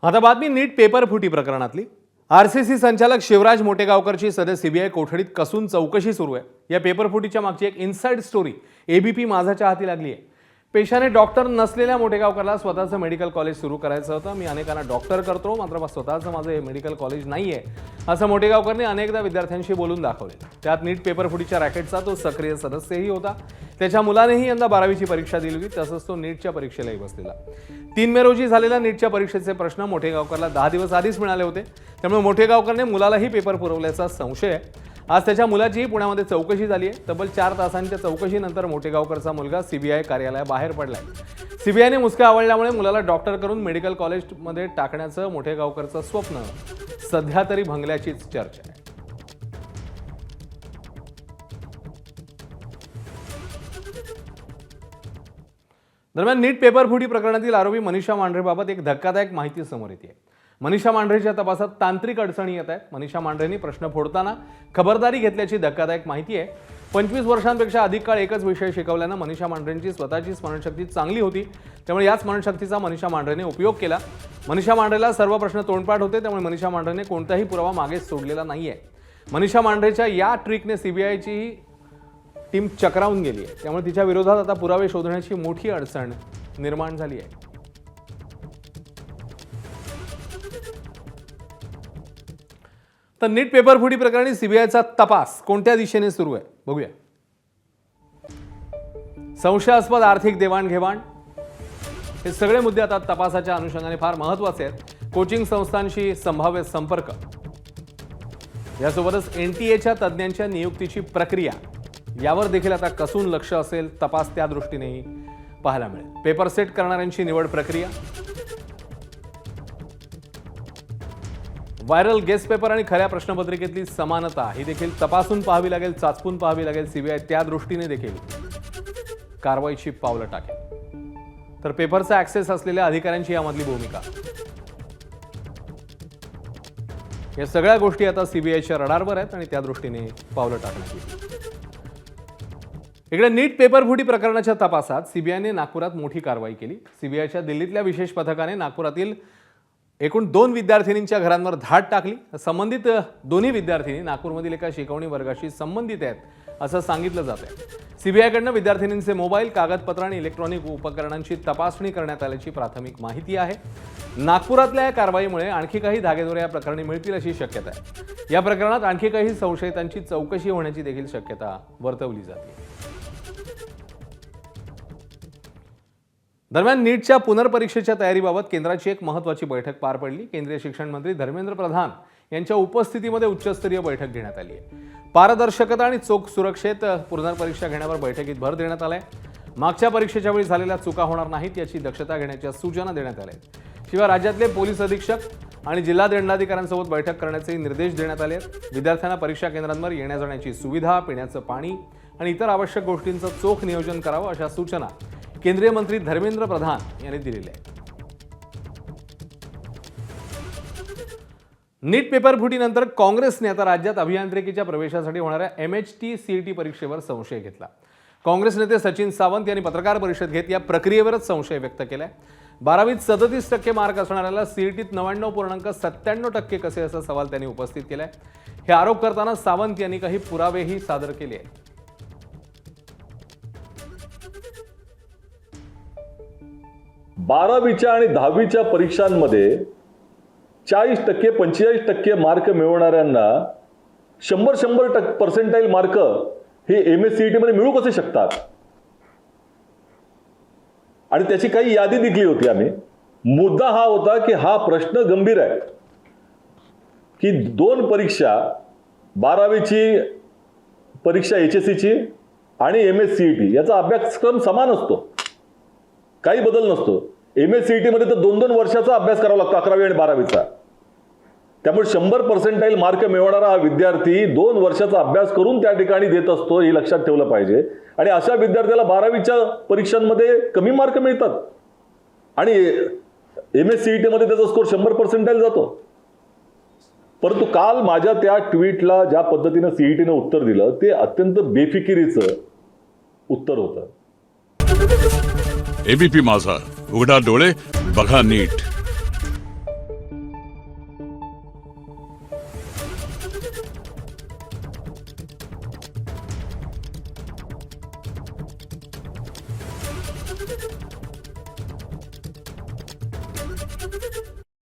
आता बातमी नीट पेपर फुटी प्रकरणातली। आरसीसी संचालक शिवराज मोटेगावकरची सध्या सीबीआय कोठडीत कसून चौकशी सुरू आहे। या पेपर फुटीच्या मागची एक इनसाइड स्टोरी एबीपी माझाच्या हाती लागली आहे। पेशाने डॉक्टर नसलेल्या मोटेगावकरला स्वतःचं मेडिकल कॉलेज सुरू करायचं होतं। मी अनेकांना डॉक्टर करतो, मात्र स्वतःचं माझं मेडिकल कॉलेज नाहीये असं मोटेगावकरने अनेकदा विद्यार्थ्यांशी बोलून दाखवले। त्यात नीट पेपर फुटीच्या रॅकेटचा तो सक्रिय सदस्यही होता। त्याच्या मुलानेही यंदा 12वीची परीक्षा दिली होती, तसंच तो नीटच्या परीक्षेलाही बसलेला। 3 मे रोजी झालेल्या नीटच्या परीक्षेचे प्रश्न मोटेगावकरला 10 दिवस आधीच मिळाले होते। त्यामुळे मोटेगावकरने मुलालाही पेपर पुरवल्याचा संशय आहे। आज त्याच्या मुलाचीही पुण्यामध्ये चौकशी झाली आहे। तब्बल 4 तासांच्या चौकशीनंतर मोटेगावकरचा मुलगा सीबीआय कार्यालयाबाहेर पडलाय। सीबीआयने मुसक्या आवळल्यामुळे मुलाला डॉक्टर करून मेडिकल कॉलेजमध्ये टाकण्याचं मोटेगावकरचं स्वप्न सध्या तरी भंगल्याचीच चर्चा आहे। दरम्यान नीट पेपर फुटी प्रकरणातील आरोपी मनीषा मांढरेबाबत एक धक्कादायक माहिती समोर येते। मनीषा मांढरेच्या तपासात तांत्रिक अडचणी येत आहेत। मनीषा मांढरेंनी प्रश्न फोडताना खबरदारी घेतल्याची धक्कादायक माहिती आहे। 25 वर्षांपेक्षा अधिक काळ एकच विषय शिकवल्यानं मनीषा मांढरेंची स्वतःची स्मरणशक्ती चांगली होती। त्यामुळे या स्मरणशक्तीचा मनीषा मांढरेने उपयोग केला। मनीषा मांढरेला सर्व प्रश्न तोंडपाठ होते, त्यामुळे मनीषा मांढरेने कोणताही पुरावा मागे सोडलेला नाहीये। मनीषा मांढरेच्या या ट्रिकने सीबीआयची टीम चक्रावून गेली आहे। त्यामुळे तिच्या विरोधात आता पुरावे शोधण्याची मोठी अडचण निर्माण झाली आहे। तर नीट पेपर फुटी प्रकरणी सीबीआयचा तपास कोणत्या दिशेने सुरू आहे बघूया। संशयास्पद आर्थिक देवाणघेवाण हे सगळे मुद्दे आता तपासाच्या अनुषंगाने फार महत्त्वाचे आहेत। कोचिंग संस्थांशी संभाव्य संपर्क, यासोबतच एनटीएच्या तज्ज्ञांच्या नियुक्तीची प्रक्रिया यावर देखील आता कसून लक्ष असेल। तपास त्या दृष्टीनेही पाहायला मिळेल। पेपर सेट करणाऱ्यांची निवड प्रक्रिया, व्हायरल गेस्ट पेपर आणि खऱ्या प्रश्नपत्रिकेतली समानता ही देखील तपासून पाहावी लागेल, चाचपून पाहावी लागेल। सीबीआय त्या दृष्टीने देखील कारवाईची पावलं टाकेल। तर पेपरचा ऍक्सेस असलेल्या अधिकाऱ्यांची यामधली भूमिका, या सगळ्या गोष्टी आता सीबीआयच्या रडारवर आहेत आणि त्या दृष्टीने पावलं टाकण्यात येतील। इकडे नीट पेपर फुटी प्रकरणाच्या तपासात सीबीआयने नागपुरात मोठी कारवाई केली। सीबीआयच्या दिल्लीतल्या विशेष पथकाने नागपुरातील एकूण 2 विद्यार्थिनींच्या घरांवर धाड टाकली। संबंधित दोन्ही विद्यार्थिनी नागपूरमधील एका शिकवणी वर्गाशी संबंधित आहेत असं सांगितलं जात आहे। सीबीआयकडनं विद्यार्थिनींचे मोबाईल, कागदपत्र आणि इलेक्ट्रॉनिक उपकरणांची तपासणी करण्यात आल्याची प्राथमिक माहिती आहे। नागपुरातल्या या कारवाईमुळे आणखी काही धागेदोरे या प्रकरणी मिळतील अशी शक्यता आहे। या प्रकरणात आणखी काही संशयितांची चौकशी होण्याची देखील शक्यता वर्तवली जाते। दरम्यान नीटच्या पुनर्परीक्षेच्या तयारीबाबत केंद्राची एक महत्त्वाची बैठक पार पडली। केंद्रीय शिक्षण मंत्री धर्मेंद्र प्रधान यांच्या उपस्थितीमध्ये उच्चस्तरीय बैठक घेण्यात आली आहे। पारदर्शकता आणि चोख सुरक्षेत पुनर्परीक्षा घेण्यावर बैठकीत भर देण्यात आलाय। मागच्या परीक्षेच्या वेळी झालेल्या चुका होणार नाहीत याची दक्षता घेण्याच्या सूचना देण्यात आल्या आहेत। शिवाय राज्यातले पोलीस अधीक्षक आणि जिल्हा दंडाधिकाऱ्यांसोबत बैठक करण्याचे निर्देश देण्यात आले आहेत। विद्यार्थ्यांना परीक्षा केंद्रांवर येण्या जाण्याची सुविधा, पिण्याचं पाणी आणि इतर आवश्यक गोष्टींचं चोख नियोजन करावं अशा सूचना केंद्रीय मंत्री धर्मेंद्र प्रधान यांनी दिलेल्या आहेत। नीट पेपर फुटीनंतर काँग्रेसने आता राज्यात अभियांत्रिकीच्या प्रवेशासाठी होणाऱ्या MHT CET परीक्षेवर संशय घेतला। काँग्रेस नेते सचिन सावंत यांनी पत्रकार परिषद घेत या प्रक्रियेवरच संशय व्यक्त केलाय। 12वीत 37% मार्क असणाऱ्याला CETत 99.97% कसे असा सवाल त्यांनी उपस्थित केलाय। हे आरोप करताना सावंत यांनी काही पुरावेही सादर केले आहेत। 12वीच्या आणि 10वीच्या परीक्षांमध्ये 40% 45% मार्क मिळवणाऱ्यांना 100% पर्सेंटाईल मार्क हे MSCET मध्ये मिळू कसे शकतात? आणि त्याची काही यादी दिली होती आम्ही। मुद्दा हा होता की हा प्रश्न गंभीर आहे की 2 परीक्षा, 12वीची परीक्षा HSCची आणि MSCET याचा अभ्यासक्रम समान असतो, काही बदल नसतो। MSCET मध्ये तर 2-2 वर्षाचा अभ्यास करावा लागतो, 11वी आणि 12वीचा। त्यामुळे 100% मार्क मिळवणारा हा विद्यार्थी 2 वर्षाचा अभ्यास करून त्या ठिकाणी देत असतो, हे लक्षात ठेवलं पाहिजे। आणि अशा विद्यार्थ्याला 12वीच्या परीक्षांमध्ये कमी मार्क मिळतात आणि MSCET मध्ये त्याचा स्कोर 100% जातो। परंतु काल माझ्या त्या ट्विटला ज्या पद्धतीने CETने उत्तर दिलं ते अत्यंत बेफिकिरीचं उत्तर होतं। एबीपी माझा, उघडा डोळे बघा नीट।